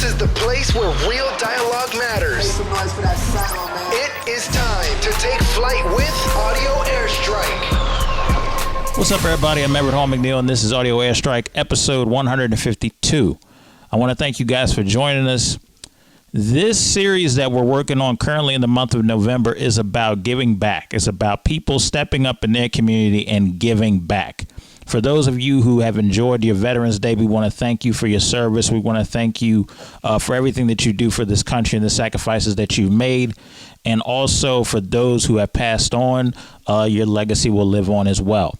is the place where real dialogue matters. It is time to take flight with Audio Airstrike. What's up, everybody? I'm Everett Hall-McNeill, and this is Audio Airstrike, episode 152. I want to thank you guys for joining us. This series that we're working on currently in the month of November is about giving back. It's about people stepping up in their community and giving back. For those of you who have enjoyed your Veterans Day, we want to thank you for your service. We want to thank you for everything that you do for this country and the sacrifices that you've made. And also for those who have passed on, your legacy will live on as well.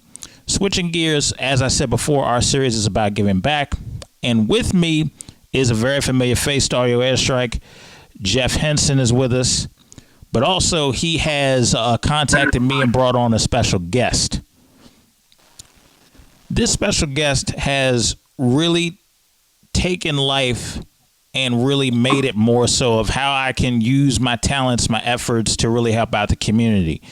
Switching gears, as I said before, our series is about giving back. And with me is a very familiar face to Audio Airstrike. Jeff Henson is with us. But also he has contacted me and brought on a special guest. This special guest has really taken life and really made it more so of how I can use my talents, my efforts to really help out the community.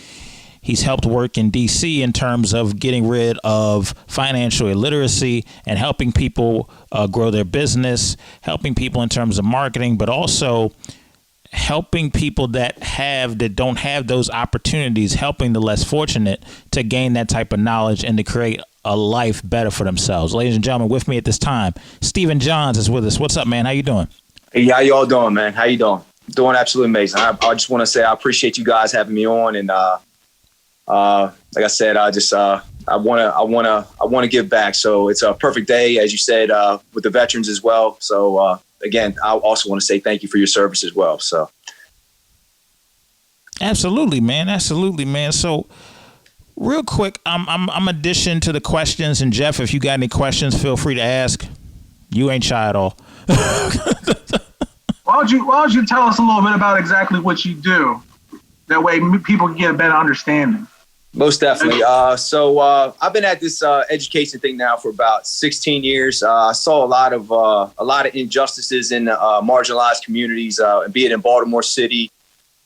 He's helped work in D.C. in terms of getting rid of financial illiteracy and helping people grow their business, helping people in terms of marketing, but also helping people that don't have those opportunities, helping the less fortunate to gain that type of knowledge and to create a life better for themselves. Ladies and gentlemen, with me at this time, Stephen Johns is with us. What's up, man? How you doing? Hey, how you all doing, man? How you doing? Doing absolutely amazing. I just want to say I appreciate you guys having me on, and like I said, I want to give back. So it's a perfect day, as you said, with the veterans as well. So again, I also want to say thank you for your service as well. So absolutely, man. Absolutely, man. So real quick, I'm addition to the questions, and Jeff, if you got any questions, feel free to ask. You ain't shy at all. Why don't you tell us a little bit about exactly what you do? That way people can get a better understanding. Most definitely. So I've been at this education thing now for about 16 years. I saw a lot of injustices in marginalized communities, be it in Baltimore City,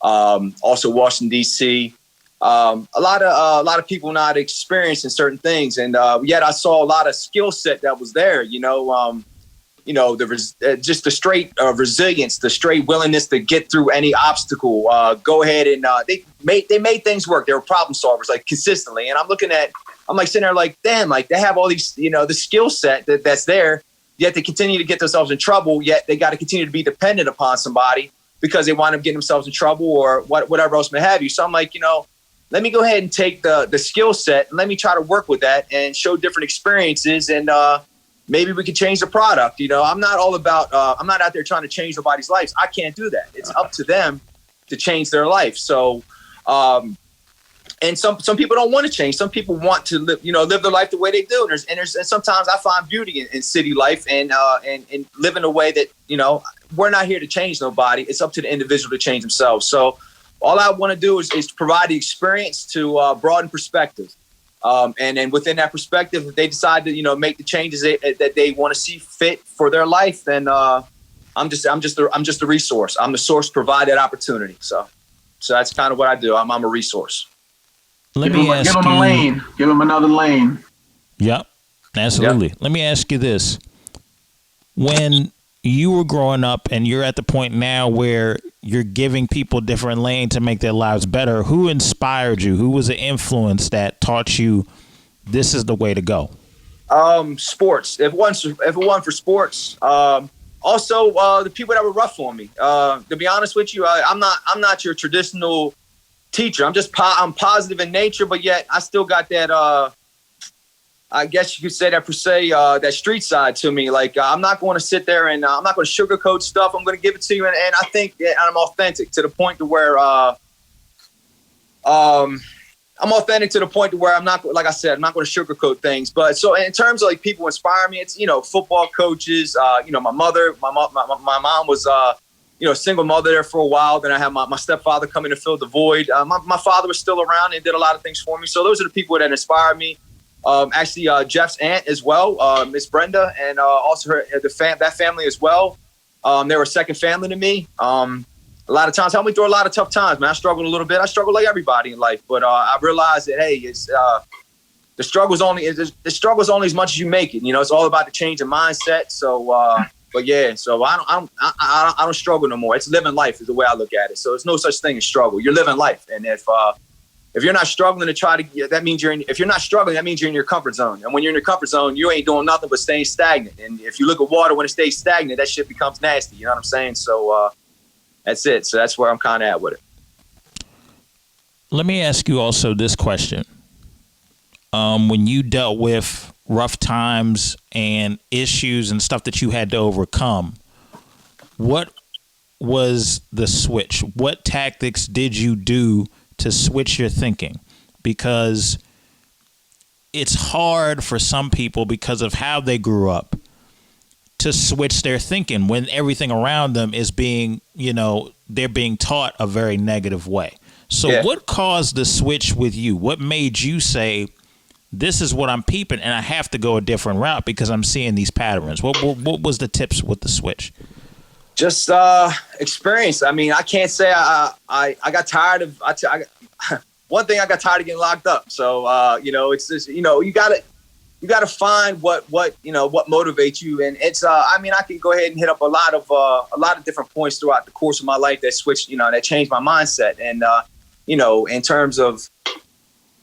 also Washington D.C. A lot of people not experiencing certain things, and yet I saw a lot of skill set that was there. Just the straight resilience, the straight willingness to get through any obstacle. Go ahead and they made things work. They were problem solvers, like, consistently. And I'm sitting there like, damn, like, they have all these, the skill set that's there. Yet they continue to get themselves in trouble. Yet they got to continue to be dependent upon somebody because they wind up getting themselves in trouble or whatever else may have you. So I'm like, let me go ahead and take the skill set and let me try to work with that and show different experiences, and maybe we can change the product. I'm not all about, I'm not out there trying to change nobody's lives. I can't do that. It's up to them to change their life. So, and some people don't want to change. Some people want to live their life the way they do. And sometimes I find beauty in city life and live in a way that, we're not here to change nobody. It's up to the individual to change themselves. So all I want to do is provide the experience to broaden perspective. And then within that perspective, if they decide to, make the changes that they want to see fit for their life, then I'm just a resource. I'm the source to provide that opportunity. So that's kind of what I do. I'm a resource. Give them a lane. Give them another lane. Yep, absolutely. Yep. Let me ask you this. When you were growing up and you're at the point now where you're giving people different lane to make their lives better, who inspired you? Who was an influence that taught you this is the way to go? Sports. If it wasn't for sports, also the people that were rough on me. To be honest with you, I'm not your traditional teacher. I'm positive in nature, but yet I still got that. I guess you could say that per se, that street side to me. Like, I'm not going to sit there and I'm not going to sugarcoat stuff. I'm going to give it to you. And I think that I'm authentic to the point to where, I'm authentic to the point to where I'm not, like I said, I'm not going to sugarcoat things. But so in terms of like people inspire me, it's, football coaches, my mother, my mom was, single mother there for a while. Then I had my stepfather come in to fill the void. My father was still around and did a lot of things for me. So those are the people that inspired me. Jeff's aunt as well, Miss Brenda, and also that family as well. They were a second family to me. A lot of times helped me through a lot of tough times, man. I struggled a little bit. I struggled like everybody in life, but I realized that, hey, it's the struggle's only as much as you make it. It's all about the change of mindset. So But yeah, so I don't struggle no more. It's living life is the way I look at it. So there's no such thing as struggle. You're living life, and if you're not struggling to try to, that means if you're not struggling, that means you're in your comfort zone. And when you're in your comfort zone, you ain't doing nothing but staying stagnant. And if you look at water when it stays stagnant, that shit becomes nasty. You know what I'm saying? So that's it. So that's where I'm kind of at with it. Let me ask you also this question. When you dealt with rough times and issues and stuff that you had to overcome, what was the switch? What tactics did you do to switch your thinking? Because it's hard for some people, because of how they grew up, to switch their thinking when everything around them is being, they're being taught a very negative way. So what caused the switch with you? What made you say, this is what I'm peeping, and I have to go a different route because I'm seeing these patterns? What was the tips with the switch? Just experience. I mean, I can't say I got tired of. One thing, I got tired of getting locked up. So it's just you gotta find what motivates you, and it's I can go ahead and hit up a lot of different points throughout the course of my life that switched, that changed my mindset, and in terms of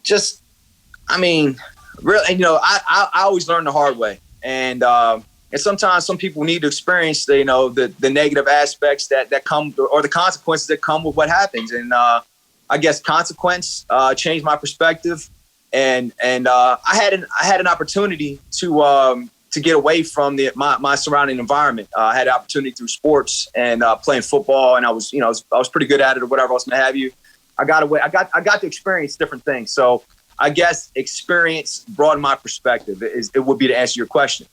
just, really, I always learn the hard way, and sometimes some people need to experience the negative aspects that come, or the consequences that come with what happens, and I guess consequence changed my perspective. And I had an opportunity to get away from my surrounding environment. I had an opportunity through sports and playing football, and I was pretty good at it, or whatever else may have you. I got away. I got to experience different things. So I guess experience broadened my perspective. It would be to answer your question.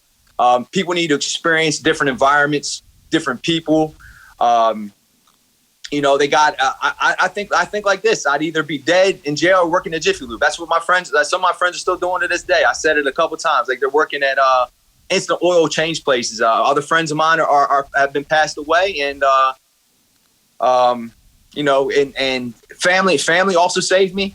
People need to experience different environments, different people. They got. I think like this. I'd either be dead in jail or working at Jiffy Lube. That's what some of my friends are still doing to this day. I said it a couple times. Like, they're working at instant oil change places. Other friends of mine have been passed away, and and family also saved me.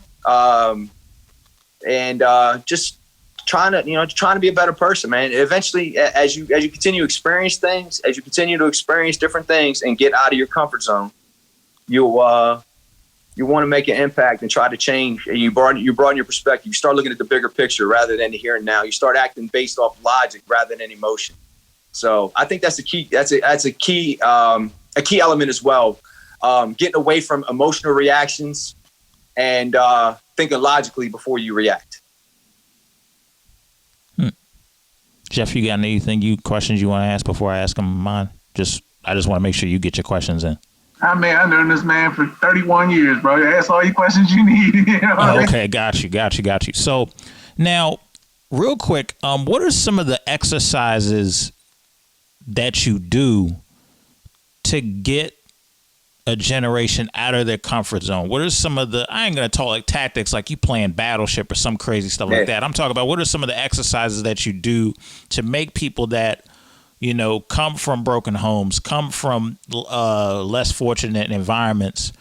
Just trying to be a better person, man. Eventually, as you continue to experience things, as you continue to experience different things and get out of your comfort zone, you want to make an impact and try to change. And you broaden your perspective. You start looking at the bigger picture rather than the here and now. You start acting based off logic rather than emotion. So I think that's a key. That's a key element as well. Getting away from emotional reactions and thinking logically before you react. Jeff, you got questions you want to ask before I ask them mine? I just want to make sure you get your questions in. I've known this man for 31 years, bro. Ask all your questions you need. Okay, got you. So now, real quick, what are some of the exercises that you do to get a generation out of their comfort zone? What are some of the, I ain't going to talk like tactics like you playing Battleship or some crazy stuff like that. I'm talking about what are some of the exercises that you do to make people that, come from broken homes, come from less fortunate environments.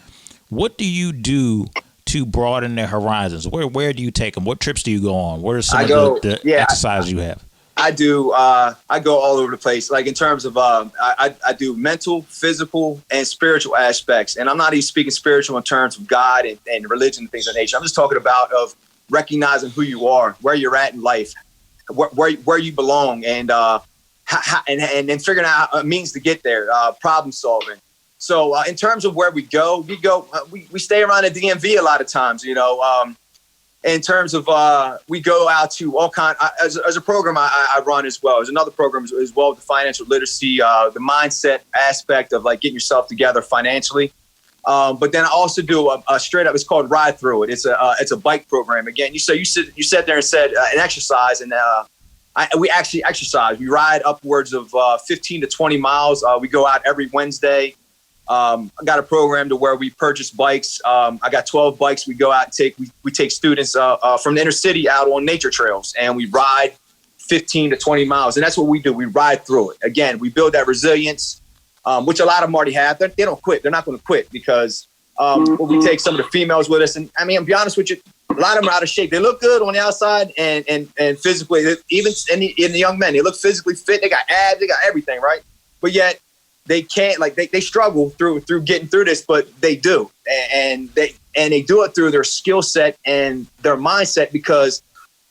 What do you do to broaden their horizons? Where do you take them? What trips do you go on? What are some of the exercises you have? I do. I go all over the place. Like, in terms of, I do mental, physical, and spiritual aspects. And I'm not even speaking spiritual in terms of God and religion and things of that nature. I'm just talking about of recognizing who you are, where you're at in life, where you belong, and then figuring out a means to get there, problem solving. So in terms of where we stay around the DMV a lot of times, in terms of we go out to all kind as a program I run as well. There's another program as well with the financial literacy, the mindset aspect of like getting yourself together financially. But then I also do a straight up. It's called Ride Through It. It's a bike program. Again, you sat there and said an exercise, and we actually exercise. We ride upwards of 15 to 20 miles. We go out every Wednesday. I got a program to where we purchase bikes. I got 12 bikes. We go out and we take students from the inner city out on nature trails, and we ride 15 to 20 miles. And that's what we do. We ride through it. Again, we build that resilience, which a lot of them already have. They don't quit. They're not going to quit because we take some of the females with us. And I mean, I'll be honest with you, a lot of them are out of shape. They look good on the outside and physically, even in the young men, they look physically fit. They got abs, they got everything, right? but yet they can't, like they struggle through getting through this, but they do. And they do it through their skill set and their mindset, because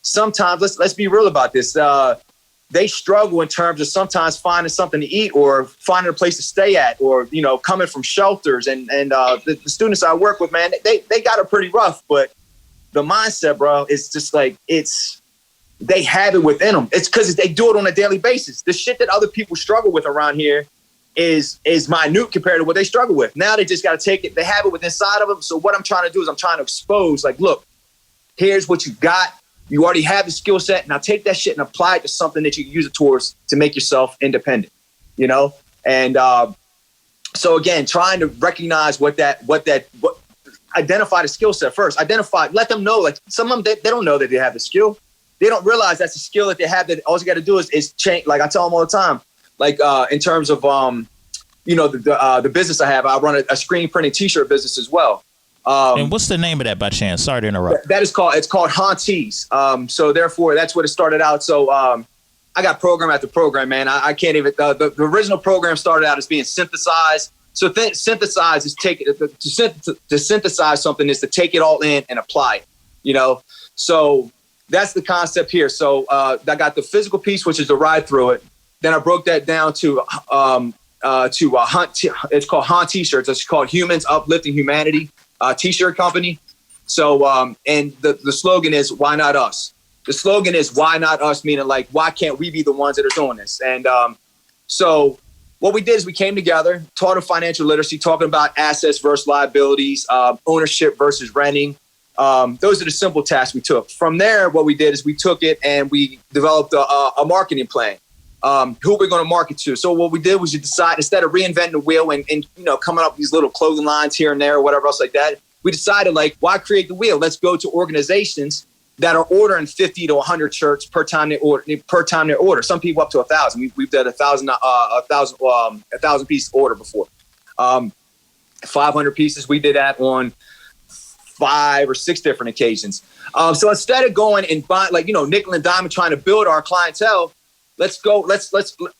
sometimes let's be real about this. They struggle in terms of sometimes finding something to eat or finding a place to stay at, or, you know, coming from shelters. And the students I work with, man, they got it pretty rough, but the mindset, bro, is just like, they have it within them. It's because they do it on a daily basis. The shit that other people struggle with around here is minute compared to what they struggle with. Now they just got to take it. They have it within inside of them. So what I'm trying to do is I'm trying to expose, like, look, here's what you got. You already have the skill set. Now take that shit and apply it to something that you can use it towards to make yourself independent, you know? And so again, trying to recognize what identify the skill set first. Let them know, like, some of them, they don't know that they have the skill. They don't realize that's a skill that they have, that all you got to do is change. Like I tell them all the time, like in terms of, you know, the business I have, I run a screen printing t-shirt business as well. And what's the name of that by chance? Sorry to interrupt. It's called Hauntese. So therefore, that's what it started out. So I got program after program, man. I can't even. The original program started out as being synthesized. So synthesize is to synthesize something is to take it all in and apply it. You know, so that's the concept here. So I got the physical piece, which is the ride through it. Then I broke that down to it's called Haunt T-shirts. It's called Humans Uplifting Humanity. T-shirt company. So, and the slogan is, why not us? The slogan is, why not us? Meaning, like, why can't we be the ones that are doing this? And so what we did is we came together, taught them financial literacy, talking about assets versus liabilities, ownership versus renting. Those are the simple tasks we took. From there, what we did is we took it and we developed a marketing plan. Who we're going to market to. So what we did was you decide, instead of reinventing the wheel and you know, coming up with these little clothing lines here and there or whatever else like that, we decided, like, why create the wheel? Let's go to organizations that are ordering 50 to 100 shirts per time they order. Some people up to 1,000. We've done 1,000 piece order before. 500 pieces. We did that on 5 or 6 different occasions. So instead of going and buying, like, you know, nickel and diamond, trying to build our clientele,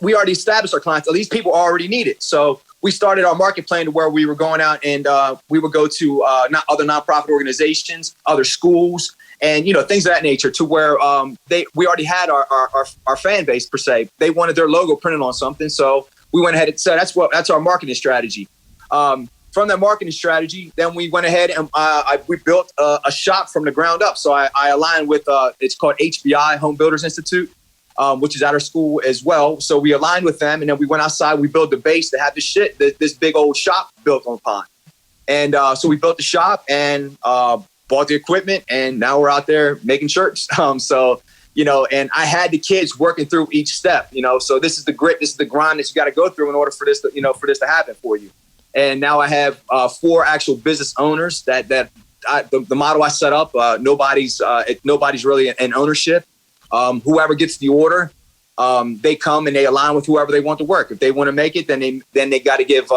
we already established our clientele. These people already need it. So we started our market plan to where we were going out and we would go to other nonprofit organizations, other schools, and, you know, things of that nature, to where we already had our fan base per se. They wanted their logo printed on something. So we went ahead and said, that's our marketing strategy. From that marketing strategy, then we went ahead and we built a shop from the ground up. So I aligned with, it's called HBI, Home Builders Institute. Which is at our school as well. So we aligned with them, and then we went outside. We built the base to have this big old shop built on pond. And so we built the shop and bought the equipment, and now we're out there making shirts. So, you know, and I had the kids working through each step, you know. So this is the grit, this is the grind that you got to go through in order for this to, you know, for this to happen for you. And now I have 4 actual business owners the model I set up. Nobody's really in ownership. Whoever gets the order, they come and they align with whoever they want to work. If they want to make it, then they got to give,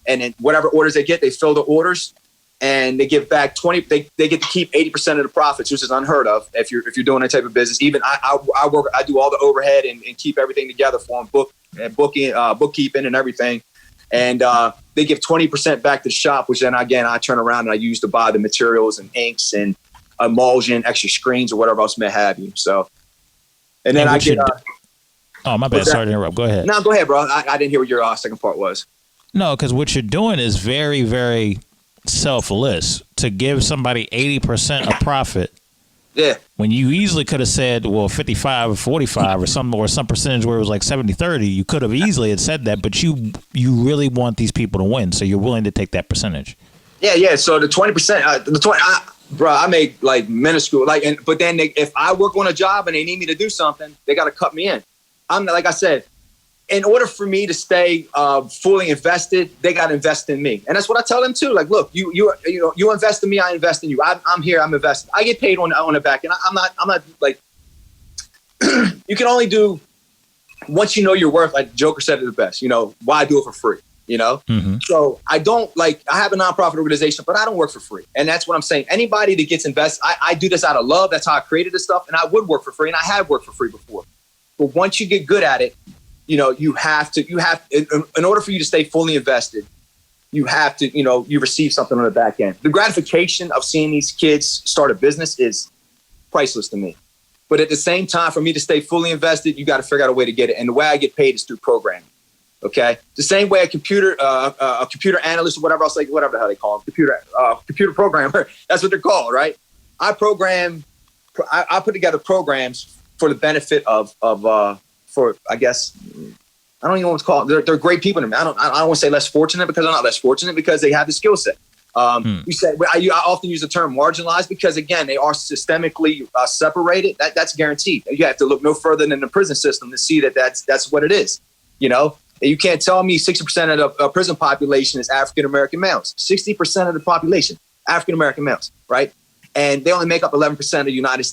and then whatever orders they get, they fill the orders and they give back 20. They get to keep 80% of the profits, which is unheard of if you're doing that type of business. Even I do all the overhead and keep everything together for them, bookkeeping and everything. And they give 20% back to the shop, which then again I turn around and I use to buy the materials and inks and emulsion, extra screens, or whatever else may have you. So. And then I get. Oh, my bad. Sorry to interrupt. Go ahead. No, go ahead, bro. I didn't hear what your second part was. No, because what you're doing is very, very selfless. To give somebody 80% of profit. Yeah. When you easily could have said, well, 55 or 45 or some percentage where it was like 70-30, you could have easily had said that, but you really want these people to win, so you're willing to take that percentage. Yeah. So the 20%, bro, I make like minuscule, but then if I work on a job and they need me to do something, they got to cut me in. Like I said, in order for me to stay fully invested, they got to invest in me. And that's what I tell them too. Like, look, you invest in me, I invest in you. I'm here, I'm invested. I get paid on the back end. I'm not like, you can only do, once you know your worth, like Joker said it the best, you know, why do it for free? You know, So I have a nonprofit organization, but I don't work for free. And that's what I'm saying. Anybody that gets invested, I do this out of love. That's how I created this stuff. And I would work for free. And I have worked for free before. But once you get good at it, you have to, in order for you to stay fully invested, you have to, you receive something on the back end. The gratification of seeing these kids start a business is priceless to me. But at the same time, for me to stay fully invested, you got to figure out a way to get it. And the way I get paid is through programming. Okay, the same way a computer analyst or whatever else, like whatever the hell they call them, computer programmer. That's what they're called, right? I put together programs for the benefit of I guess, I don't even know what to call it. They're great people to me. I don't want to say less fortunate, because they're not less fortunate, because they have the skill set. You said I often use the term marginalized because, again, they are systemically separated. That's guaranteed. You have to look no further than the prison system to see that that's what it is. You can't tell me 60% of the prison population is African American males. 60% of the population, African American males, right? And they only make up 11% of the United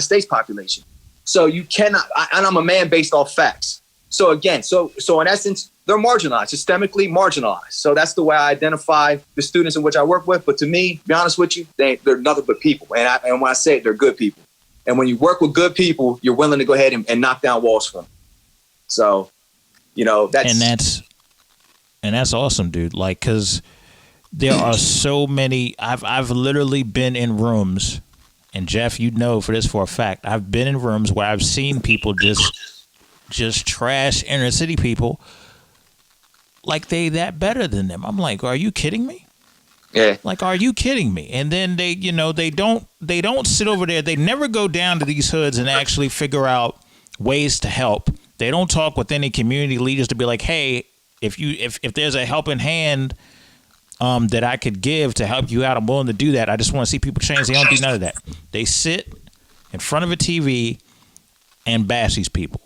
States population. So you cannot. And I'm a man based off facts. So again, so in essence, they're marginalized, systemically marginalized. So that's the way I identify the students in which I work with. But to me, to be honest with you, they're nothing but people. And when I say it, they're good people. And when you work with good people, you're willing to go ahead and knock down walls for them. So, that's awesome, dude. Like, because there are so many. I've literally been in rooms, and Jeff, you know for this for a fact. I've been in rooms where I've seen people just trash inner city people like they that better than them. I'm like, are you kidding me? Yeah. Like, are you kidding me? And then they don't sit over there. They never go down to these hoods and actually figure out ways to help. They don't talk with any community leaders to be like, hey, if there's a helping hand that I could give to help you out, I'm willing to do that. I just want to see people change. They don't do none of that. They sit in front of a TV and bash these people.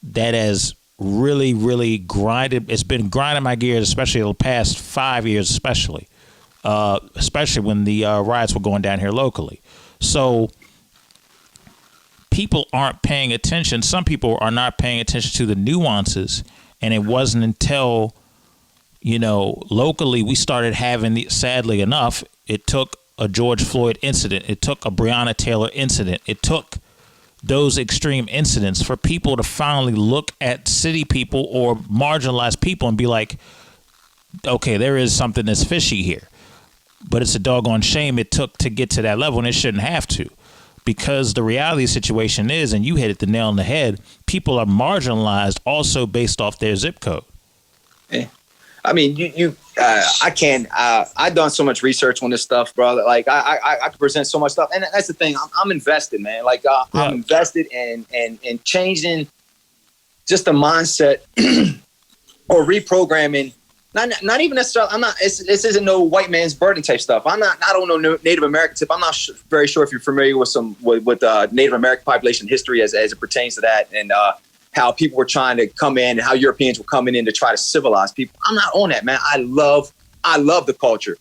That has really, really grinded. It's been grinding my gears, especially the past 5 years, especially when the riots were going down here locally. So people aren't paying attention. Some people are not paying attention to the nuances. And it wasn't until, locally we started having, sadly enough, it took a George Floyd incident. It took a Breonna Taylor incident. It took those extreme incidents for people to finally look at city people or marginalized people and be like, okay, there is something that's fishy here. But it's a doggone shame it took to get to that level, and it shouldn't have to. Because the reality of the situation is, and you hit it the nail on the head, people are marginalized also based off their zip code. Yeah. I mean, I've done so much research on this stuff, bro. Like I could present so much stuff. And that's the thing. I'm invested, man. Like I'm invested in changing just the mindset or reprogramming. Not even necessarily. I'm not. This isn't no white man's burden type stuff. I don't know Native American tip. I'm not very sure if you're familiar with with Native American population history as it pertains to that, and how people were trying to come in and how Europeans were coming in to try to civilize people. I'm not on that, man. I love the culture,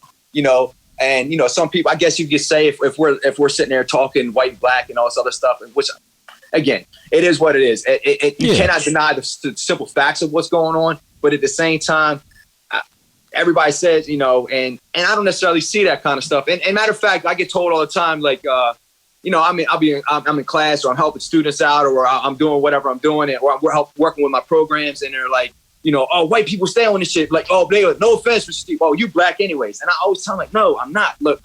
And some people, I guess you could say, if we're sitting there talking white, black, and all this other stuff, which, again, it is what it is. You cannot deny the simple facts of what's going on, but at the same time, everybody says, and I don't necessarily see that kind of stuff. And matter of fact, I get told all the time, like, I'm in class, or I'm helping students out, or I'm doing whatever I'm doing, or we're working with my programs, and they're like, oh, white people stay on this shit. Like, oh, no offense for Steve. Oh, you black anyways. And I always tell them, like, no, I'm not. Look,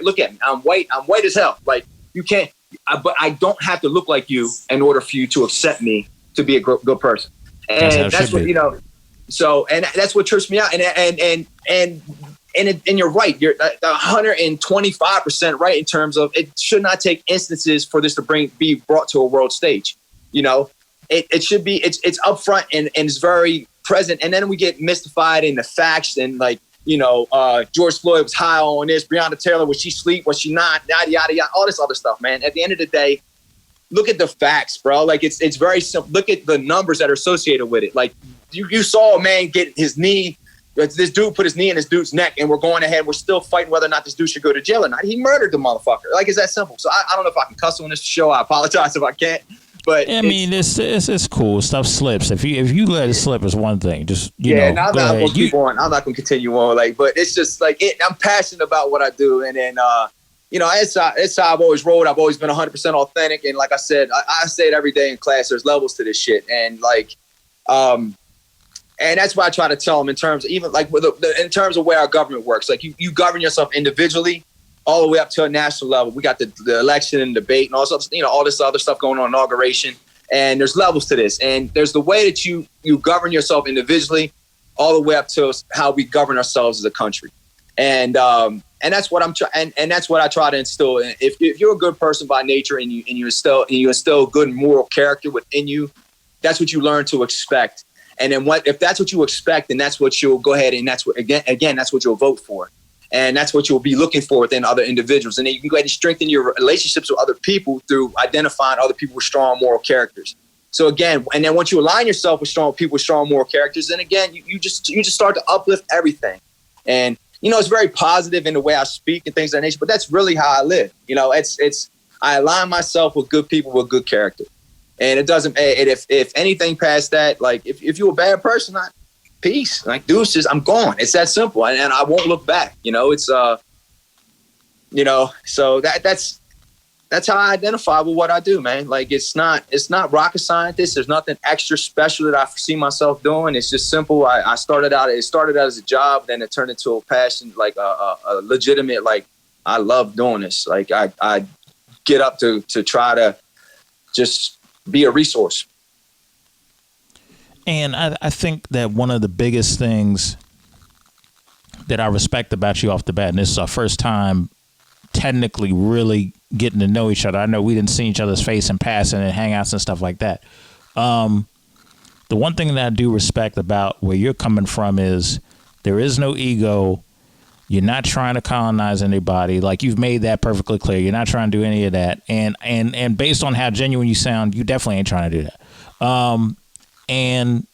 look at me. I'm white. I'm white as hell. Like, you can't, but I don't have to look like you in order for you to accept me to be a good person. And that's what, so, and that's what trips me out. And you're right. You're 125% right in terms of it should not take instances for this to be brought to a world stage. It should be, it's upfront and it's very present. And then we get mystified in the facts and like, George Floyd was high on this, Breonna Taylor, was she asleep? Was she not? Yada, yada, yada, all this other stuff, man. At the end of the day, look at the facts, bro. Like it's very simple. Look at the numbers that are associated with it. Like you saw a man get his knee. This dude put his knee in this dude's neck, and we're going ahead. We're still fighting whether or not this dude should go to jail or not. He murdered the motherfucker. Like, it's that simple. So I don't know if I can cuss on this show. I apologize if I can't. But I mean, it's cool. Stuff slips. If you let it slip, is one thing. Just I'm not gonna keep on. I'm not gonna continue on. Like, but it's just like I'm passionate about what I do, and then it's how I've always rolled. I've always been 100% authentic, and like I said, I say it every day in class. There's levels to this shit, and like. And that's why I try to tell them in terms of even like with in terms of where our government works. Like you govern yourself individually all the way up to a national level. We got the election and debate and all this other stuff going on, inauguration. And there's levels to this. And there's the way that you govern yourself individually all the way up to how we govern ourselves as a country. And that's what I'm trying, and that's what I try to instill. If you're a good person by nature and you instill good moral character within you, that's what you learn to expect. And then if that's what you expect, then that's what you'll go ahead and that's what again that's what you'll vote for, and that's what you'll be looking for within other individuals. And then you can go ahead and strengthen your relationships with other people through identifying other people with strong moral characters. So again, and then once you align yourself with strong people with strong moral characters, then again you just start to uplift everything. And it's very positive in the way I speak and things of that nature, but that's really how I live. It's I align myself with good people with good character. And it doesn't, and if anything past that, like if you're a bad person, peace, like deuces, I'm gone. It's that simple. And I won't look back. It's, so that's how I identify with what I do, man. Like it's not rocket scientist. There's nothing extra special that I see myself doing. It's just simple. It started out as a job, then it turned into a passion, like a legitimate, like I love doing this. Like I get up to try to just be a resource. And I think that one of the biggest things that I respect about you off the bat, and this is our first time technically really getting to know each other. I know we didn't see each other's face in passing and hangouts and stuff like that. The one thing that I do respect about where you're coming from is there is no ego. You're not trying to colonize anybody. Like you've made that perfectly clear. You're not trying to do any of that. And based on how genuine you sound, you definitely ain't trying to do that. And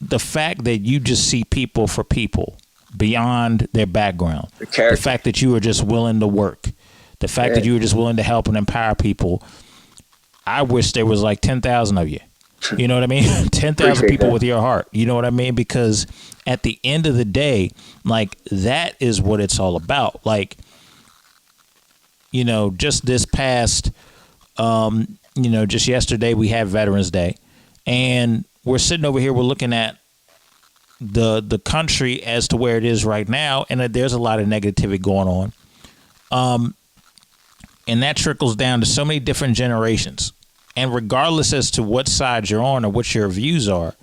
the fact that you just see people for people beyond their background, the fact that you are just willing to work, the fact that you were just willing to help and empower people. I wish there was like 10,000 of you. You know what I mean? 10,000 people with your heart. You know what I mean? Because at the end of the day, like that is what it's all about. Like, just this past, just yesterday we had Veterans Day, and we're sitting over here, we're looking at the country as to where it is right now, and there's a lot of negativity going on. And that trickles down to so many different generations. And regardless as to what side you're on or what your views are,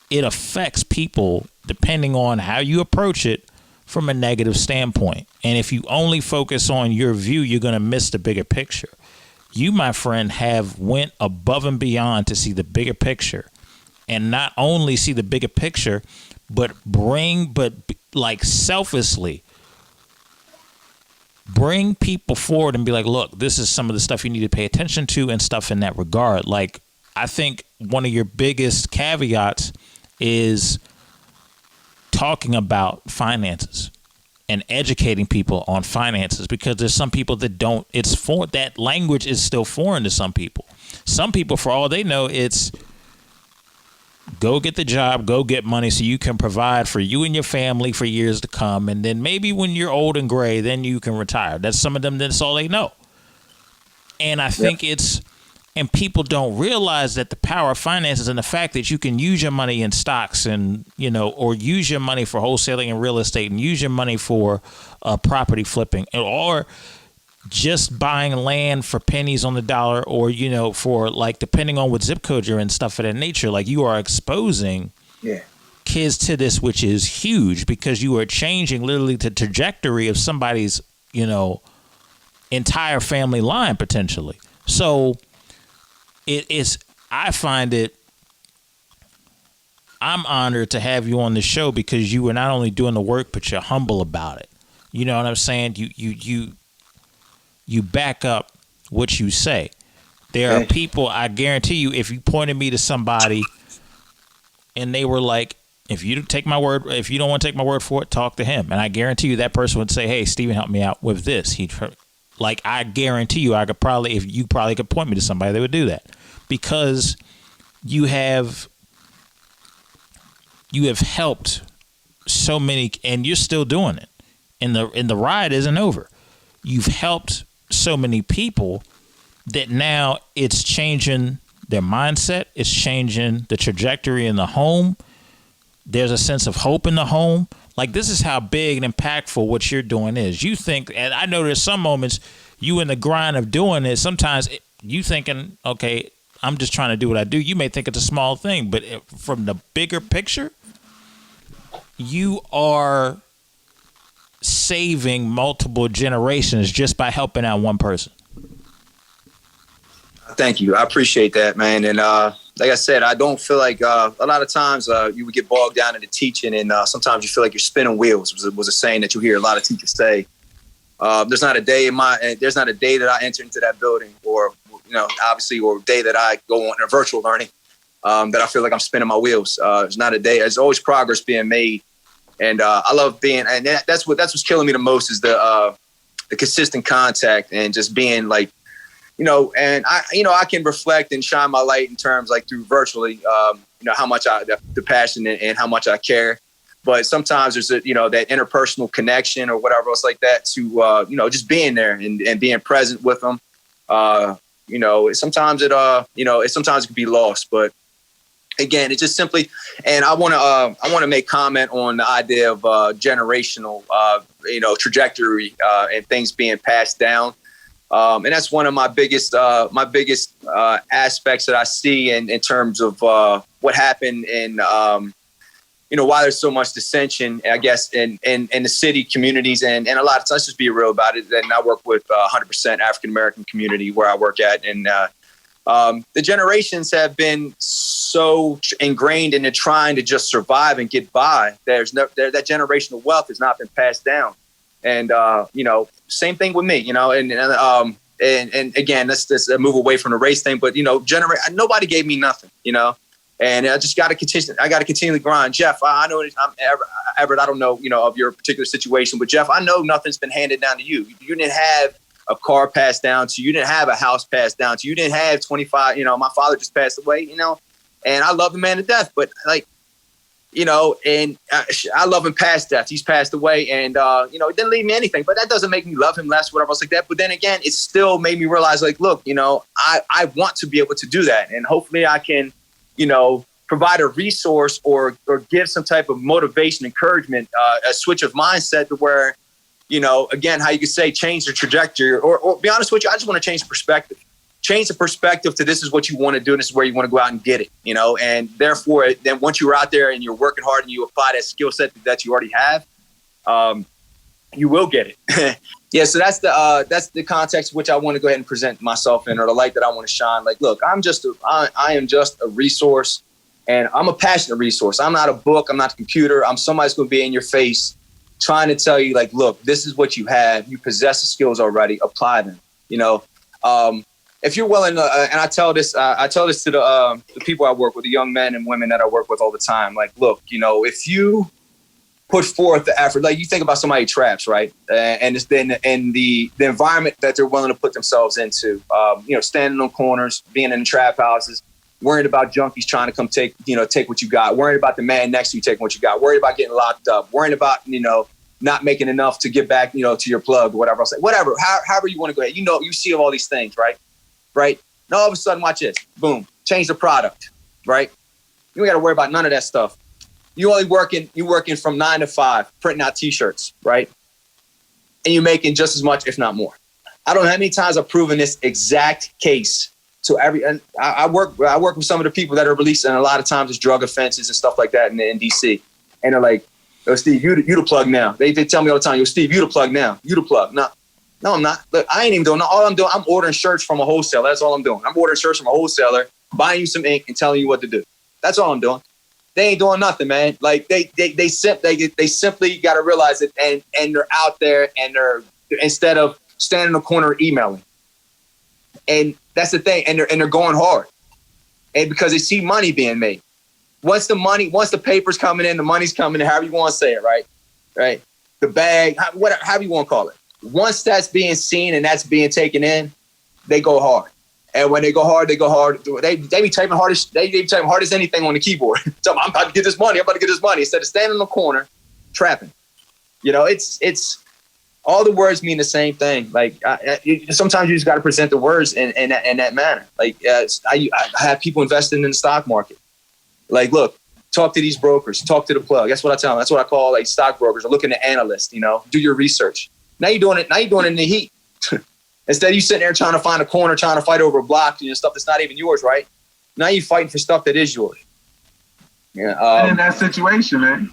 it affects people depending on how you approach it from a negative standpoint. And if you only focus on your view, you're going to miss the bigger picture. You, my friend, have went above and beyond to see the bigger picture, and not only see the bigger picture, but selflessly bring people forward and be like, look, this is some of the stuff you need to pay attention to and stuff in that regard. Like, I think one of your biggest caveats is talking about finances and educating people on finances, because there's some people that don't, that language is still foreign to some people. Some people, for all they know, it's go get the job, go get money so you can provide for you and your family for years to come. And then maybe when you're old and gray, then you can retire. That's some of them, that's all they know. And I think and people don't realize that the power of finances and the fact that you can use your money in stocks and, or use your money for wholesaling and real estate and use your money for property flipping, or just buying land for pennies on the dollar, or, for like, depending on what zip code you're in, stuff of that nature. Like, you are exposing kids to this, which is huge, because you are changing literally the trajectory of somebody's, entire family line potentially. So I'm honored to have you on the show, because you are not only doing the work, but you're humble about it. You know what I'm saying? You back up what you say. There are people, I guarantee you, if you pointed me to somebody and they were like, if you don't want to take my word for it, talk to him. And I guarantee you that person would say, hey, Steven, help me out with this. I guarantee you, if you probably could point me to somebody that would do that, because you have helped so many, and you're still doing it. And the ride isn't over. You've helped so many people that now it's changing their mindset. It's changing the trajectory in the home. There's a sense of hope in the home. Like, this is how big and impactful what you're doing is. You think, and I know there's some moments you in the grind of doing it, sometimes you thinking, okay, I'm just trying to do what I do. You may think it's a small thing, but from the bigger picture, you are saving multiple generations just by helping out one person. Thank you. I appreciate that, man. And like I said, I don't feel like a lot of times you would get bogged down into teaching, and sometimes you feel like you're spinning wheels. Was a saying that you hear a lot of teachers say. There's not a day that I enter into that building, or obviously, or a day that I go on a virtual learning that I feel like I'm spinning my wheels. There's not a day. There's always progress being made, and I love being. And that's what's killing me the most is the consistent contact and just being like. And I can reflect and shine my light in terms like through virtually, how much the passion and how much I care. But sometimes there's that interpersonal connection or whatever else like that to, just being there and being present with them. Sometimes it can be lost, but again, it's just simply, and I want to make comment on the idea of generational, trajectory and things being passed down. And that's one of my biggest aspects that I see in terms of what happened in, why there's so much dissension, I guess, in the city communities. And a lot of times, let's just be real about it. And I work with 100% African-American community where I work at. And the generations have been so ingrained into trying to just survive and get by. That generational wealth has not been passed down. And, same thing with me, and again, let's move away from the race thing. But, nobody gave me nothing, and I just got to continue. I got to continually grind. Jeff, I know Everett, I don't know, of your particular situation, but Jeff, I know nothing's been handed down to you. You didn't have a car passed down to you. You didn't have a house passed down to you. You didn't have 25, my father just passed away, and I love the man to death, but like, and I love him past death. He's passed away, and it didn't leave me anything. But that doesn't make me love him less, whatever else like that. But then again, it still made me realize, like, look, I want to be able to do that, and hopefully, I can, provide a resource or give some type of motivation, encouragement, a switch of mindset to where, again, how you could say change the trajectory, or be honest with you, I just want to change the perspective. Change the perspective to this is what you want to do and this is where you want to go out and get it, and therefore then once you're out there and you're working hard and you apply that skill set that you already have, you will get it. Yeah. So that's the context which I want to go ahead and present myself in, or the light that I want to shine. Like, look, I am just a resource, and I'm a passionate resource. I'm not a book. I'm not a computer. I'm somebody's going to be in your face trying to tell you, like, look, this is what you have. You possess the skills already. Apply them, if you're willing to, and I tell this to the people I work with, the young men and women that I work with all the time. Like, look, if you put forth the effort, like you think about somebody traps, right? And it's then in the environment that they're willing to put themselves into, standing on corners, being in the trap houses, worried about junkies trying to come take what you got, worried about the man next to you taking what you got, worried about getting locked up, worried about, not making enough to get back, to your plug or whatever else. Whatever, however you want to go ahead. You see all these things, right? Right? Now all of a sudden, watch this. Boom. Change the product. Right? You ain't got to worry about none of that stuff. You working from 9 to 5, printing out t-shirts, right? And you're making just as much, if not more. I don't know how many times I've proven this exact case to and I work with some of the people that are released, and a lot of times it's drug offenses and stuff like that in DC. And they're like, "Yo, Steve, you the plug now." They tell me all the time, "Yo, Steve, you the plug now. You the plug." No, I'm not. Look, I ain't even doing that. All I'm doing, I'm ordering shirts from a wholesaler. That's all I'm doing. I'm ordering shirts from a wholesaler, buying you some ink and telling you what to do. That's all I'm doing. They ain't doing nothing, man. Like they simply got to realize it, and they're out there, and they're, instead of standing in the corner emailing. And that's the thing. And they're going hard. And because they see money being made. Once the paper's coming in, the money's coming in, however you want to say it, right? Right. The bag, however you want to call it. Once that's being seen and that's being taken in, they go hard. And when they go hard, they go hard. They be typing hard as anything on the keyboard. So I'm about to get this money. I'm about to get this money. Instead of standing in the corner, trapping. It's all the words mean the same thing. Like sometimes you just got to present the words in that manner. Like I have people investing in the stock market. Like, look, talk to these brokers, talk to the plug. That's what I tell them. That's what I call like stockbrokers. Or looking at analysts. You know, do your research. Now you're doing it. Now you're doing it in the heat. Instead of you sitting there trying to find a corner, trying to fight over a block, stuff that's not even yours, right? Now you're fighting for stuff that is yours. Yeah. And in that situation, man.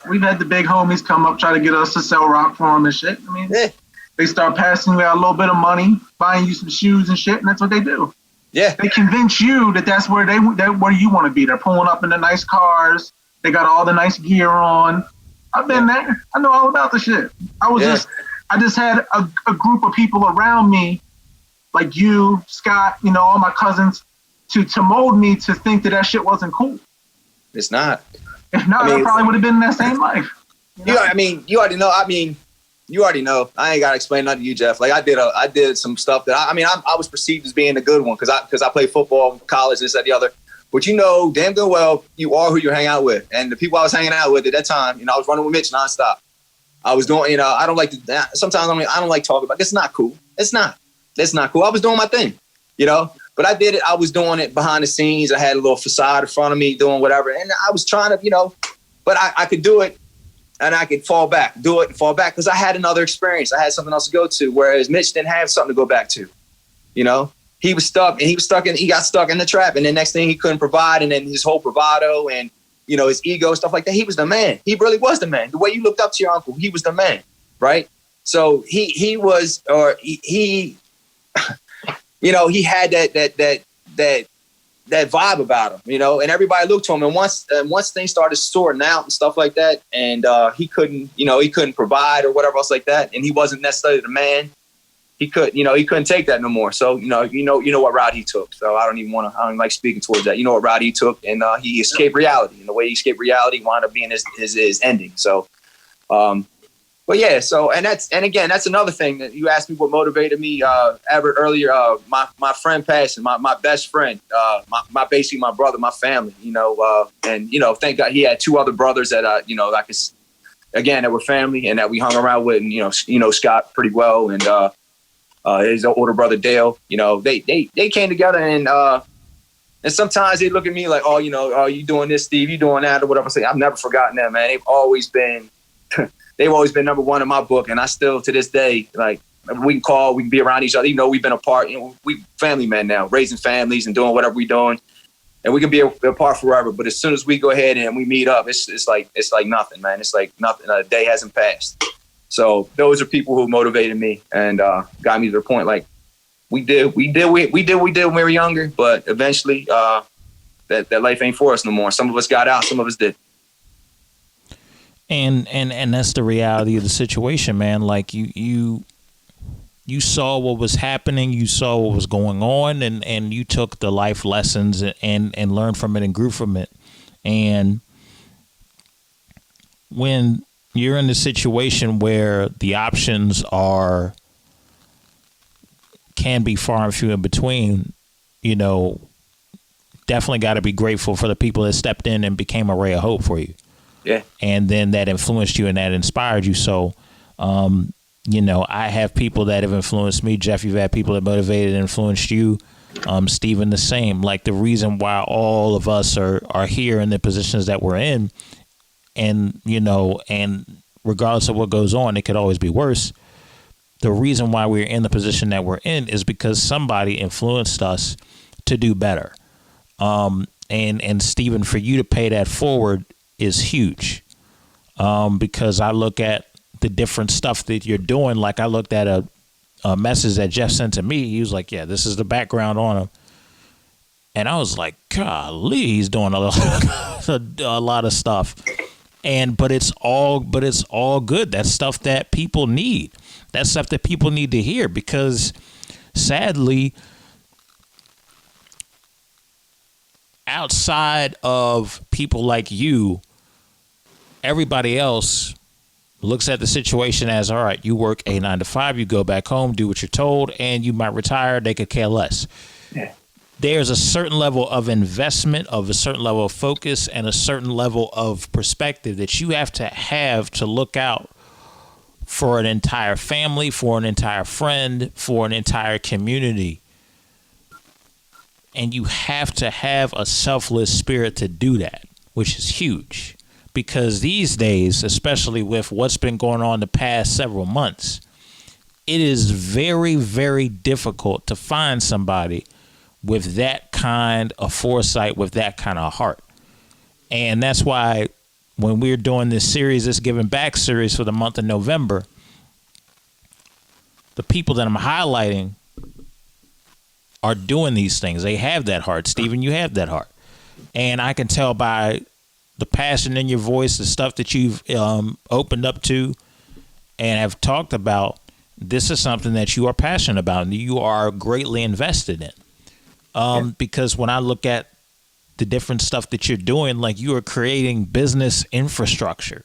We've had the big homies come up, try to get us to sell rock for them and shit. I mean, They start passing you out a little bit of money, buying you some shoes and shit, and that's what they do. Yeah. They convince you that that's where where you want to be. They're pulling up in the nice cars. They got all the nice gear on. I've been there. I know all about the shit. I just had a group of people around me, like you, Scott, all my cousins, to mold me to think that shit wasn't cool. It's not. If not, I probably would have been in that same life. You already know. You already know. I ain't gotta explain nothing to you, Jeff. Like I did some stuff that I was perceived as being a good one because I played football in college, this, that, the other. But damn good well, you are who you hang out with, and the people I was hanging out with at that time, I was running with Mitch nonstop. I was doing, I don't like to. Sometimes I don't like talking about. It's not cool. It's not. That's not cool. I was doing my thing, But I did it. I was doing it behind the scenes. I had a little facade in front of me doing whatever. And I was trying to, but I could do it and I could fall back, do it and fall back because I had another experience. I had something else to go to, whereas Mitch didn't have something to go back to. He was stuck and he got stuck in the trap. And the next thing he couldn't provide. And then his whole bravado and, his ego, stuff like that. He was the man. He really was the man. The way you looked up to your uncle, he was the man. Right. So he was, or he he had that vibe about him, and everybody looked to him. And once things started sorting out and stuff like that, and he couldn't provide or whatever else like that, and he wasn't necessarily the man. He couldn't take that no more. So you know what route he took. So I don't like speaking towards that. You know what route he took, and he escaped reality. And the way he escaped reality wound up being his ending. So. But yeah, that's another thing that you asked me what motivated me, Everett, earlier. My friend passing, my best friend, basically my brother, my family, and thank God he had two other brothers that that were family and that we hung around with, and Scott pretty well, and his older brother Dale. They came together, and sometimes they look at me like, oh, you doing this, Steve? You doing that, or whatever? I say, I've never forgotten them, man. They've always been number one in my book. And I still, to this day, like we can call, we can be around each other. Even though we've been apart, we family men now, raising families and doing whatever we're doing. And we can be apart forever. But as soon as we go ahead and we meet up, it's like nothing, man. It's like nothing. A day hasn't passed. So those are people who motivated me and got me to the point. Like we did when we were younger. But eventually, that life ain't for us no more. Some of us got out. Some of us did. And that's the reality of the situation, man. Like you saw what was happening, you saw what was going on, and you took the life lessons and learned from it and grew from it. And when you're in the situation where the options can be far and few in between, definitely got to be grateful for the people that stepped in and became a ray of hope for you. Yeah. And then that influenced you and that inspired you. So, I have people that have influenced me. Jeff, you've had people that motivated and influenced you. Stephen, the same. Like the reason why all of us are here in the positions that we're in, and, and regardless of what goes on, it could always be worse. The reason why we're in the position that we're in is because somebody influenced us to do better. And Stephen, for you to pay that forward is huge, because I look at the different stuff that you're doing. Like I looked at a message that Jeff sent to me. He was like, yeah, this is the background on him. And I was like, golly, he's doing a lot of stuff. But it's all good. That's stuff that people need. That's stuff that people need to hear, because sadly, outside of people like you, everybody else looks at the situation as, all right, you work a 9 to 5, you go back home, do what you're told, and you might retire. They could care less. Yeah. There's a certain level of investment, of a certain level of focus, and a certain level of perspective that you have to look out for an entire family, for an entire friend, for an entire community. And you have to have a selfless spirit to do that, which is huge. Because these days, especially with what's been going on the past several months, it is very, very difficult to find somebody with that kind of foresight, with that kind of heart. And that's why when we're doing this series, this Giving Back series for the month of November, the people that I'm highlighting are doing these things. They have that heart. Stephen, you have that heart. And I can tell by the passion in your voice, the stuff that you've opened up to and have talked about, this is something that you are passionate about and you are greatly invested in. Because when I look at the different stuff that you're doing, like you are creating business infrastructure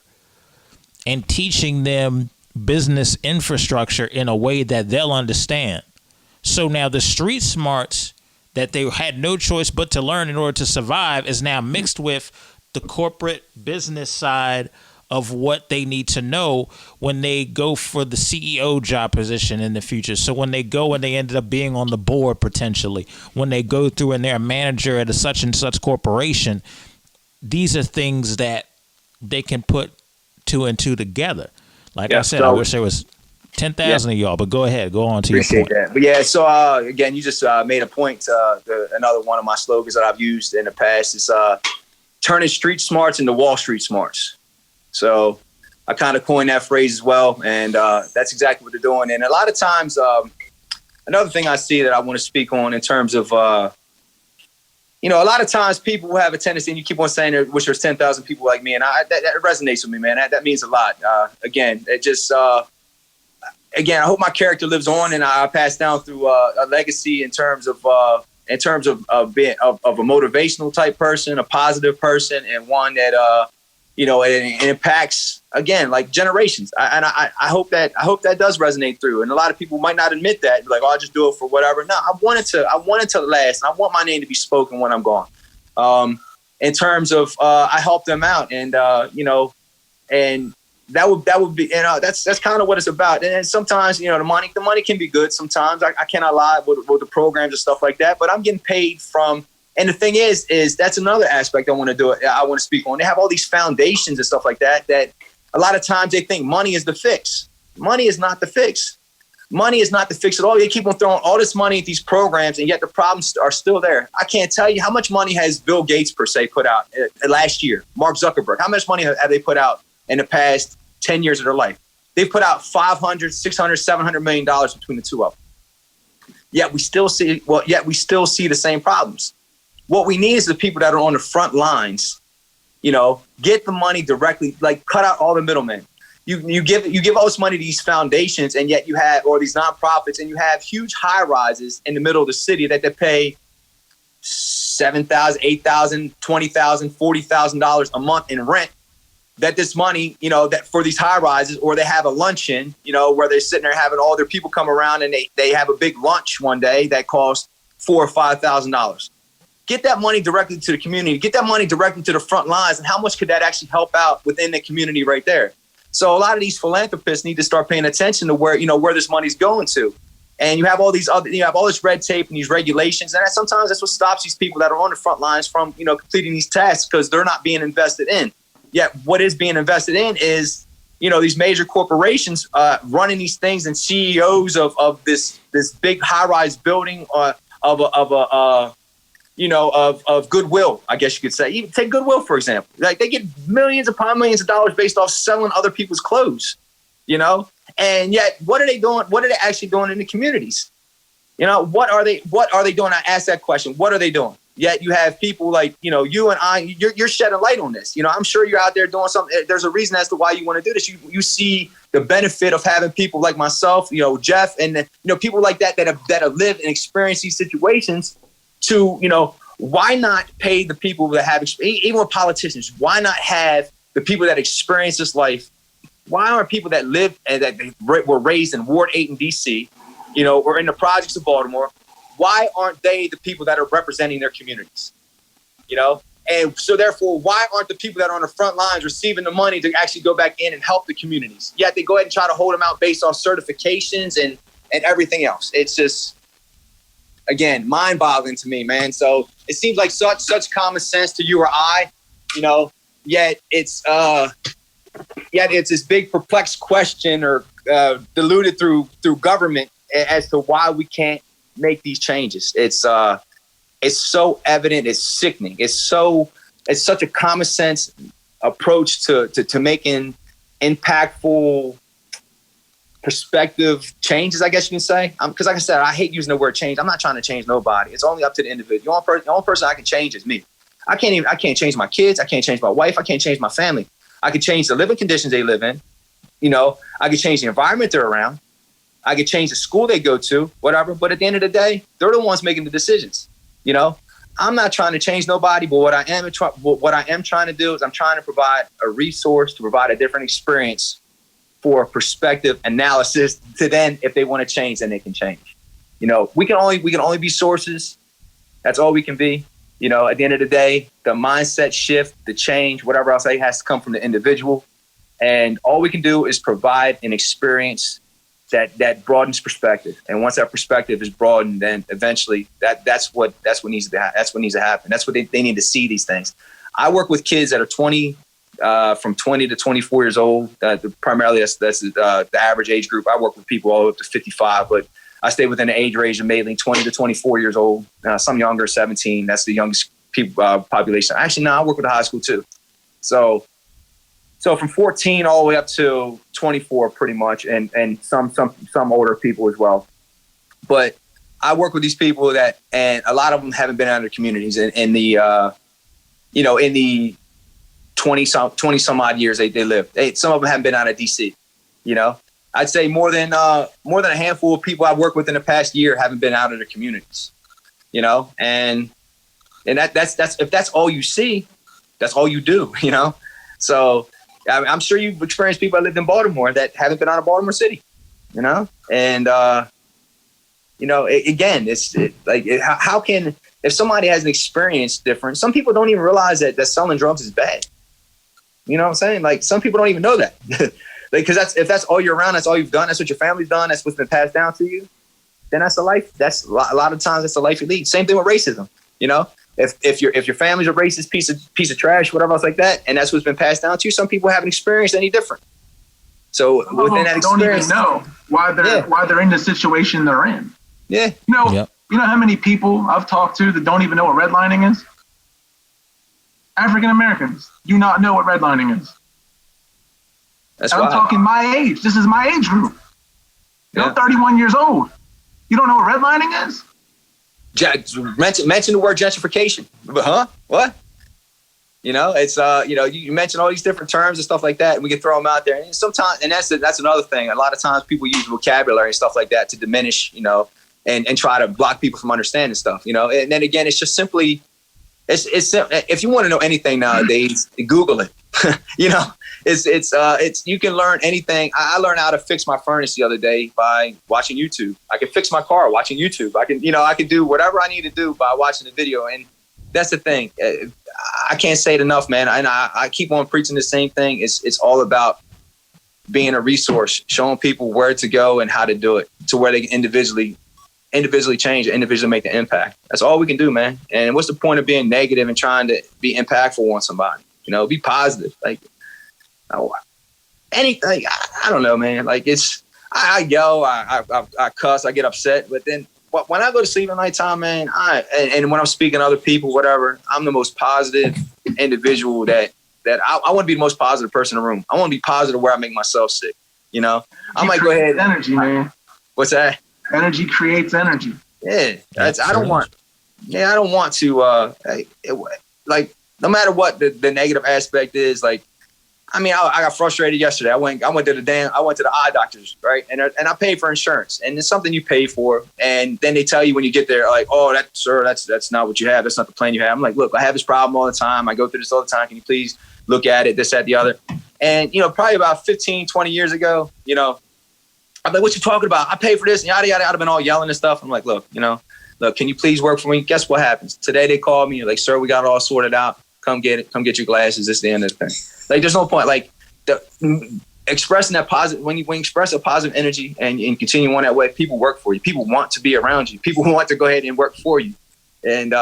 and teaching them business infrastructure in a way that they'll understand. So now the street smarts that they had no choice but to learn in order to survive is now mixed with the corporate business side of what they need to know when they go for the CEO job position in the future. So when they go and they ended up being on the board potentially, when they go through and they're a manager at a such and such corporation, these are things that they can put two and two together. Like I said, so, I wish there was 10,000 of y'all, but go ahead, go on to your point. That. But yeah, so again, you just made a point. Another one of my slogans that I've used in the past is turning street smarts into Wall Street smarts. So I kind of coined that phrase as well. And that's exactly what they're doing. And a lot of times, another thing I see that I want to speak on in terms of, a lot of times people have a tendency, and you keep on saying there, wish there's 10,000 people like me. And that resonates with me, man. That means a lot. Again, it just, I hope my character lives on and I pass down through a legacy in terms of being a motivational type person, a positive person, and one that, it impacts again like generations. I hope that does resonate through. And a lot of people might not admit that, like, I'll just do it for whatever. No, I want it to last. And I want my name to be spoken when I'm gone. In terms of I help them out, and and that would be, that's kind of what it's about. And sometimes, the money can be good. Sometimes I cannot lie with the programs and stuff like that, but I'm getting paid from. And the thing is that's another aspect I want to speak on. They have all these foundations and stuff like that a lot of times they think money is the fix. Money is not the fix. Money is not the fix at all. They keep on throwing all this money at these programs, and yet the problems are still there. I can't tell you how much money has Bill Gates, per se, put out last year. Mark Zuckerberg, how much money have they put out in the past 10 years of their life? They've put out $500, $600, $700 million between the two of them. Yet we still see the same problems. What we need is the people that are on the front lines, get the money directly, like cut out all the middlemen. You give all this money to these foundations, and yet or these nonprofits, and you have huge high rises in the middle of the city that they pay $7,000, $8,000, $20,000, $40,000 a month in rent. That this money, that for these high rises, or they have a luncheon, where they're sitting there having all their people come around, and they have a big lunch one day that costs $4,000 or $5,000. Get that money directly to the community. Get that money directly to the front lines. And how much could that actually help out within the community right there? So a lot of these philanthropists need to start paying attention to where this money's going to. And you have all this red tape and these regulations. And sometimes that's what stops these people that are on the front lines from, completing these tasks, because they're not being invested in. Yet what is being invested in is, these major corporations running these things, and CEOs of this big high-rise building of Goodwill, I guess you could say. Even take Goodwill, for example. Like, they get millions upon millions of dollars based off selling other people's clothes, and yet what are they doing? What are they actually doing in the communities? What are they doing? I ask that question. What are they doing? Yet you have people like, you and I, you're shedding light on this. I'm sure you're out there doing something. There's a reason as to why you want to do this. You see the benefit of having people like myself, Jeff, and people like that have lived and experienced these situations. To, why not pay the people that have, even with politicians, why not have the people that experience this life? Why aren't people that live and that were raised in Ward 8 in D.C., or in the projects of Baltimore, why aren't they the people that are representing their communities? And so therefore, why aren't the people that are on the front lines receiving the money to actually go back in and help the communities? Yet they go ahead and try to hold them out based on certifications and everything else. It's just, again, mind-boggling to me, man. So it seems like such common sense to you or I, you know, yet it's this big perplexed question or diluted through government as to why we can't make these changes. It's so evident. It's sickening. It's such a common sense approach to making impactful perspective changes, I guess you can say. Because like I said, I hate using the word change. I'm not trying to change nobody. It's only up to the individual. The only person I can change is me. I can't change my kids. I can't change my wife. I can't change my family. I can change the living conditions they live in. You know, I can change the environment they're around. I can change the school they go to, whatever. But at the end of the day, they're the ones making the decisions. You know, I'm not trying to change nobody, but what I am trying to do is I'm trying to provide a resource to provide a different experience for perspective analysis to then, if they want to change, then they can change. You know, we can only be sources. That's all we can be. You know, at the end of the day, the mindset shift, the change, whatever else has to come from the individual. And all we can do is provide an experience that broadens perspective. And once that perspective is broadened, then eventually that's what needs to happen. That's what they need to see these things. I work with kids that are from 20 to 24 years old. Primarily that's the average age group. I work with people all up to 55, but I stay within the age range of mainly 20 to 24 years old. Some younger, 17. That's the youngest people population. Actually, no, I work with the high school too. So from 14 all the way up to 24, pretty much, and some older people as well. But I work with these people and a lot of them haven't been out of their communities in the 20 some odd years they live. Some of them haven't been out of DC. You know, I'd say more than a handful of people I've worked with in the past year haven't been out of their communities. You know, and that's if that's all you see, that's all you do. You know, so. I'm sure you've experienced people that lived in Baltimore that haven't been out of Baltimore City, you know? And, how can, if somebody has an experience different, some people don't even realize that selling drugs is bad. You know what I'm saying? Like, some people don't even know that. Because if that's all you're around, that's all you've done, that's what your family's done, that's what's been passed down to you, then that's a life. That's a lot of times that's the life you lead. Same thing with racism, you know? If your family's a racist piece of trash, whatever else like that, and that's what's been passed down to you, some people haven't experienced any different. So within that experience, don't even know why they're in the situation they're in. Yeah. You know how many people I've talked to that don't even know what redlining is? African Americans do not know what redlining is. I'm talking my age. This is my age group. You're 31 years old. You don't know what redlining is? Mention the word gentrification. Huh? What? You know, it's you mention all these different terms and stuff like that, and we can throw them out there. And sometimes, and that's another thing. A lot of times, people use vocabulary and stuff like that to diminish, you know, and try to block people from understanding stuff. You know, and then again, it's just simply, it's if you want to know anything nowadays, Google it. You know, it's you can learn anything. I learned how to fix my furnace the other day by watching YouTube. I can fix my car watching YouTube. I can do whatever I need to do by watching the video. And that's the thing. I can't say it enough, man. And I keep on preaching the same thing. It's all about being a resource, showing people where to go and how to do it to where they can individually change, individually make the impact. That's all we can do, man. And what's the point of being negative and trying to be impactful on somebody? You know, be positive. Like, anything. I don't know, man. Like, it's, I yell, I cuss, I get upset. But then when I go to sleep at nighttime, man, and when I'm speaking to other people, whatever, I'm the most positive individual that I want to be the most positive person in the room. I want to be positive where I make myself sick. You know, I might go ahead. Energy, man. What's that? Energy creates energy. Yeah, I don't want to, like, no matter what the negative aspect is, like, I mean, I got frustrated yesterday. I went to the eye doctors, right? And I paid for insurance, and it's something you pay for. And then they tell you when you get there, like, oh, that's not what you have. That's not the plan you have. I'm like, look, I have this problem all the time. I go through this all the time. Can you please look at it, this, that, the other? And, you know, probably about 15, 20 years ago, you know, I'm like, what you talking about? I paid for this and yada, yada. I'd have been all yelling and stuff. I'm like, look, can you please work for me? Guess what happens? Today they called me, like, sir, we got it all sorted out. come get it. Come get your glasses. It's the end of the thing. Like, there's no point. Like, expressing that positive, when you express a positive energy and continue on that way, people work for you. People want to be around you. People want to go ahead and work for you. And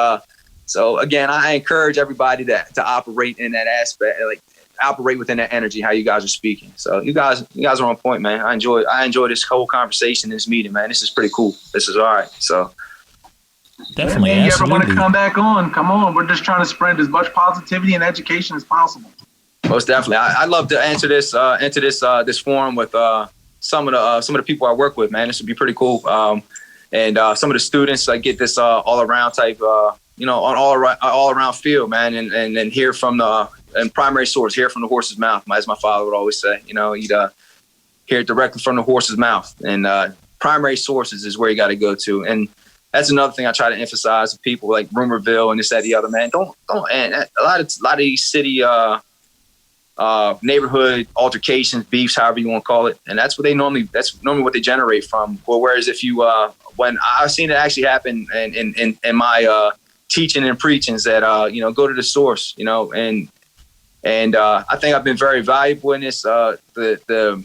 so again, I encourage everybody to operate in that aspect, like operate within that energy, how you guys are speaking. So you guys are on point, man. I enjoy this whole conversation, this meeting, man. This is pretty cool. This is all right. So definitely. If you ever want to come back on, come on. We're just trying to spread as much positivity and education as possible. Most definitely. I'd love to enter this forum with some of the people I work with, man. This would be pretty cool. And some of the students, like, get this all around type, on all around field, man, and hear from the primary source, hear from the horse's mouth, as my father would always say. You'd hear it directly from the horse's mouth, and primary sources is where you got to go to. And that's another thing I try to emphasize to people, like Rumorville and this, that, the other, man. Don't. And a lot of these city neighborhood altercations, beefs, however you want to call it, and that's normally what they generate from. Well, whereas if you when I've seen it actually happen in my teaching and preachings, that go to the source, and I think I've been very valuable in this the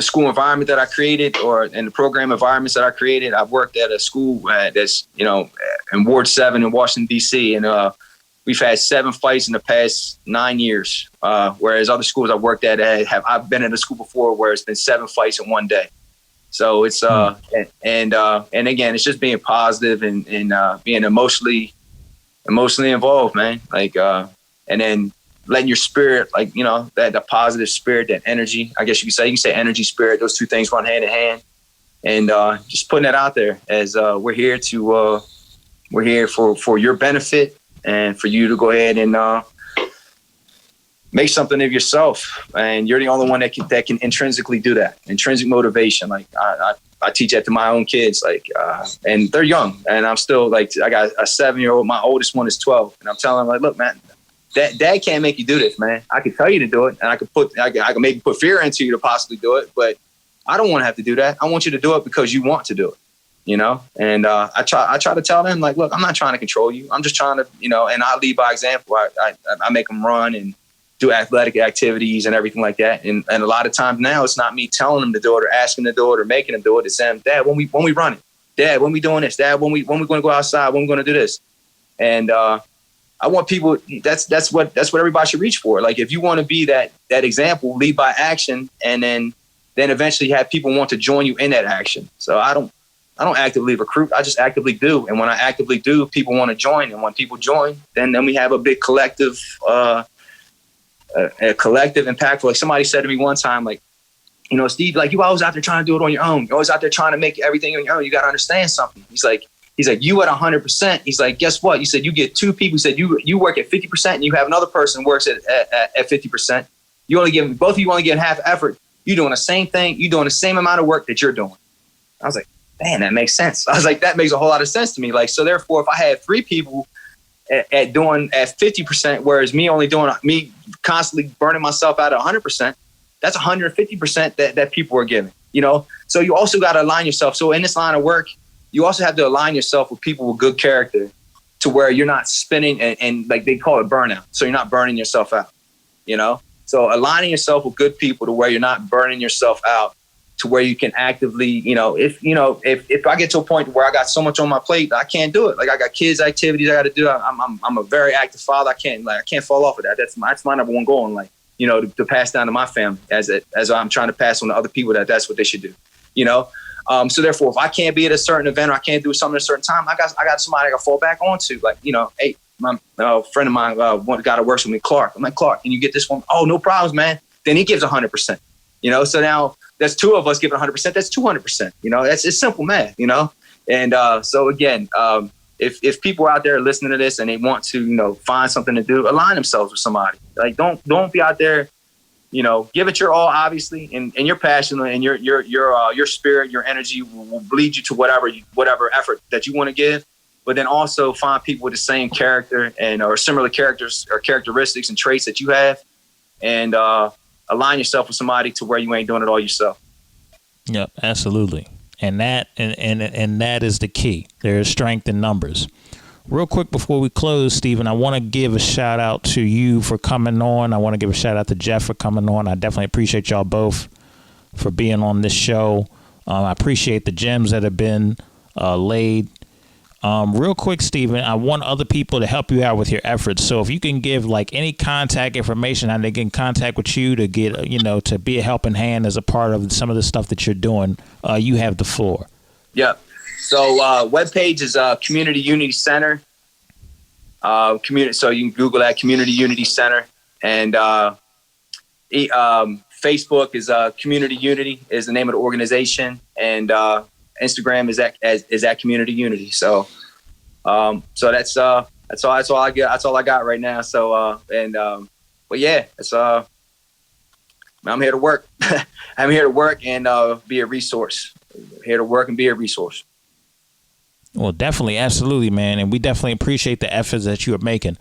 school environment that I created, in the program environments that I created. I've worked at a school that's in Ward 7 in Washington D.C. and we've had 7 fights in the past 9 years, whereas other schools I've worked at I've been in a school before where it's been 7 fights in one day. So it's and again, it's just being positive and being emotionally involved, man. Like and then letting your spirit, like, that positive spirit, that energy. I guess you can say energy, spirit. Those two things run hand in hand, and just putting that out there as we're here for your benefit. And for you to go ahead and make something of yourself, and you're the only one that can intrinsically do that. Intrinsic motivation, like I teach that to my own kids, like, and they're young, and I'm still like, I got a 7-year-old. My oldest one is 12, and I'm telling them, like, look, man, Dad can't make you do this, man. I can tell you to do it, and I can maybe put fear into you to possibly do it, but I don't want to have to do that. I want you to do it because you want to do it. And I try to tell them, like, look, I'm not trying to control you. I'm just trying to, and I lead by example. I make them run and do athletic activities and everything like that. And a lot of times now it's not me telling them to do it or asking them to do it or making them do it. It's them, Dad, when we running, Dad, when we doing this, Dad, when we going to go outside, when we going to do this. And I want people, that's what everybody should reach for. Like, if you want to be that example, lead by action, and then eventually have people want to join you in that action. So I don't actively recruit. I just actively do. And when I actively do, people want to join. And when people join, then we have a big collective, impactful. Like, somebody said to me one time, like, Steve, like, you always out there trying to do it on your own. You're always out there trying to make everything on your own. You got to understand something. He's like, you at 100%. He's like, guess what? You said you get 2 people. He said you work at 50% and you have another person who works at 50%. Both of you only get half effort. You're doing the same thing. You're doing the same amount of work that you're doing. I was like, man, that makes sense. I was like, that makes a whole lot of sense to me. Like, so therefore, if I had 3 people at 50%, whereas me constantly burning myself out at 100%, that's 150% that people are giving, So you also got to align yourself. So in this line of work, you also have to align yourself with people with good character, to where you're not spinning and like they call it burnout. So you're not burning yourself out, So aligning yourself with good people to where you're not burning yourself out, to where you can actively, if I get to a point where I got so much on my plate, I can't do it. Like, I got kids' activities I got to do. I'm a very active father. I can't fall off of that. That's my number one goal in life, to pass down to my family as I'm trying to pass on to other people that's what they should do, So therefore, if I can't be at a certain event or I can't do something at a certain time, I got somebody I got to fall back onto. Like, hey, my friend of mine, one guy that works with me, Clark. I'm like, Clark, can you get this one? Oh, no problems, man. Then he gives 100%. So now that's 2 of us giving 100%. That's 200%. It's simple math. And so again, if people out there listening to this and they want to, find something to do, align themselves with somebody. Like, don't be out there. Give it your all, obviously, and you're passionate, and your spirit, your energy will lead you to whatever effort that you want to give. But then also find people with the same character or similar characters or characteristics and traits that you have, and align yourself with somebody to where you ain't doing it all yourself. Yep, absolutely. And that is the key. There is strength in numbers. Real quick before we close, Stephen, I want to give a shout out to you for coming on. I want to give a shout out to Jeff for coming on. I definitely appreciate y'all both for being on this show. I appreciate the gems that have been laid. Real quick, Stephen, I want other people to help you out with your efforts. So if you can give like any contact information, how they get in contact with you to get, to be a helping hand as a part of some of the stuff that you're doing, you have the floor. Yep. So webpage is Community Unity Center. So you can Google that, Community Unity Center. And Facebook is Community Unity is the name of the organization. And Instagram is at Community Unity. So that's all I get. That's all I got right now. So but yeah, it's I'm here to work. I'm here to work and be a resource. Here to work and be a resource. Well, definitely. Absolutely, man. And we definitely appreciate the efforts that you are making.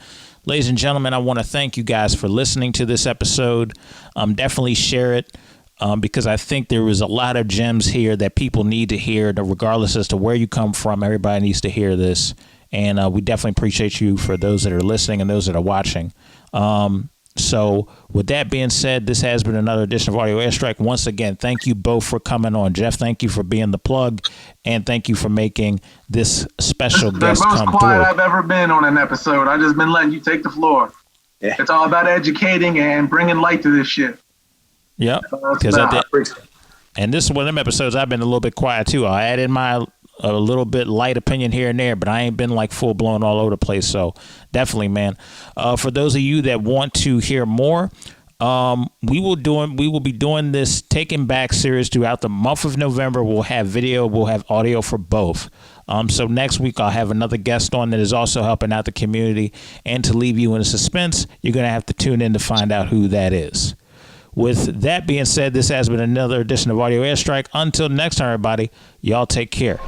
Ladies and gentlemen, I want to thank you guys for listening to this episode. Definitely share it because I think there is a lot of gems here that people need to hear, regardless as to where you come from. Everybody needs to hear this. And we definitely appreciate you for those that are listening and those that are watching. So with that being said, this has been another edition of Audio Airstrike. Once again, thank you both for coming on. Jeff, thank you for being the plug, and thank you for making this special guest come through. The most quiet I've ever been on an episode. I've just been letting you take the floor. Yeah. It's all about educating and bringing light to this shit. Yep. And this is one of them episodes I've been a little bit quiet too. I added my a little bit light opinion here and there, but I ain't been like full blown all over the place. So definitely, man. For those of you that want to hear more, we will be doing this Taking Back series throughout the month of November. We'll have video, we'll have audio for both. So next week I'll have another guest on that is also helping out the community. And to leave you in suspense, you're going to have to tune in to find out who that is. With that being said, this has been another edition of Audio Airstrike. Until next time, everybody, y'all take care.